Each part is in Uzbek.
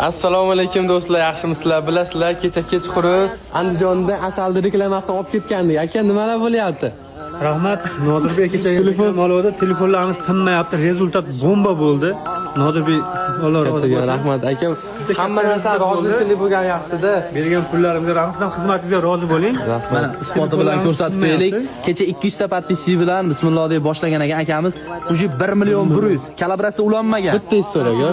Assalomu alaykum do'stlar, yaxshimisizlar? Bilasizlar, kecha kechqurun Andijonda asalni reklamasini olib ketgandik. Aka, nimalar bo'lyapti? Rahmat, Nodirbek kecha telefon oldi, telefonlarimiz tinmayapti. Rezultat bomba bo'ldi. Nodirbek Alloh rozi bo'lsin. Rahmat aka. Hamma narsa rozichilik bo'lgan yaxshida. Bergan pullarimizga rahmat, sizdan xizmatingizga rozi bo'ling. Mana isboti bilan ko'rsatib qo'yaylik. Kecha 200 ta podpisi bilan bismillah deb boshlagan ekan akamiz. Уже 1 million 100 kalibratsiya ulanmagan. Bitta historiyaga.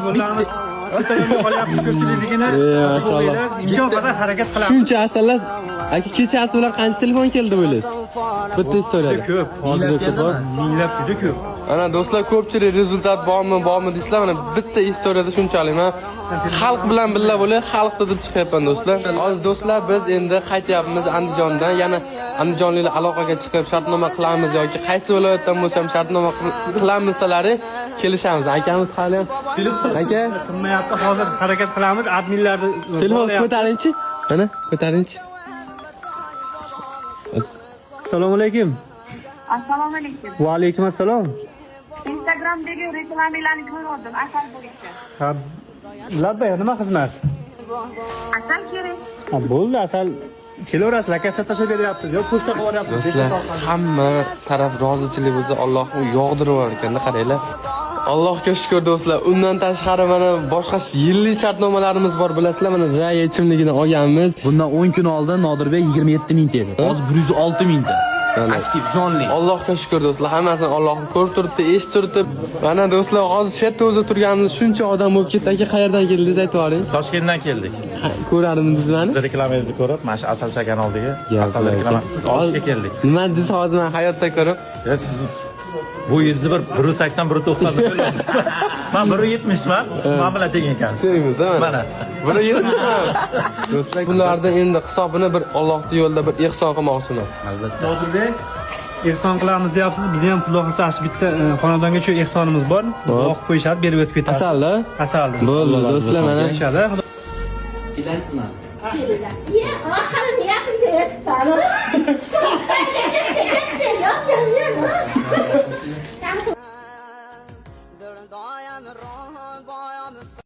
Maşallah. İmkon qadar harakat qilamiz. Shuncha asallar aka kechasi bilan qancha telefon keldi bo'ylaysiz? Bitta historiyaga. Ko'p, hozir ko'p. Minglab juda ko'p. Ana do'stlar, ko'pchilik rezultat bormi deysizlar. Mana bitta historiyada shunchalik men xalq bilan birga bo'lib, xalqni deb chiqyapman do'stlar. Hozir do'stlar biz endi qaytyapmiz Andijondan. Yana andijonliklar aloqaga chiqib shartnoma qilamiz yoki qaysi viloyatdan bo'lsam shartnoma qilamizsalari kelishamiz. Akamiz hali ham aka Tinmayapti, hozir harakat qilamiz. Adminlarni telefon ko'taringchi. Mana ko'taringchi. Assalomu alaykum. Assalomu alaykum. Va alaykum assalom. Instagramdagi reklamalarni ko'rdim, asal bo'yicha. Ha, labbay, nima xizmat? Asal kerak. Ha, bo'ldi, asal kelaverasiz, lakasa tashlab beryapsiz. Yo, pochta qilib yuboryapsiz. Do'stlar, hamma taraf rozichilik bo'lsa, Alloh yog'dirib yurar ekanda, qaranglar. Allohga shukr do'stlar. Undan tashqari mana boshqa yillik shartnomalarimiz bor, bilasizlar. Mana Raya ichimligini olganmiz. Bundan 10 kun oldin Nodirbek 27 ming dedi. Hozir 106 ming ta. Aktiv, jonli. Allohga shukr do'stlar. Hammasini Alloh ko'rib turibdi, eshitib turibdi. Mana do'stlar, hozir shu yerda o'zi turganimiz shuncha odam bo'lib ketdi. Aka, qayerdan keldingiz aytib yuboring. Toshkentdan keldik. Ko'rardingizmi? Siz reklamangizni ko'rib, mana shu Asalcha kanaliga asal reklamasi olishga keldik. Nima desiz hozir men hayotda ko'rib? Siz bu yuzni bir 180 190 ko'rdim. Men 170 man. Men bilan teng ekansiz. Serimiz, Mana. Buni yetmayman. Do'stlar, bularda endi hisobini bir Allohning yo'lida bir ihson qilmoqchiman. Albatta. Nodirbek, ehson qilamiz deyapsiz. Biz ham pul olsa bitta xonadonga shu ehsonimiz bor. O'qib qo'yishadi, berib o'tib ketadi. Asalda? Asalda. Bo'ldi, do'stlar, mana. Inshaalloh. Bilasizmi? Ya, oxiri niyatimga yetib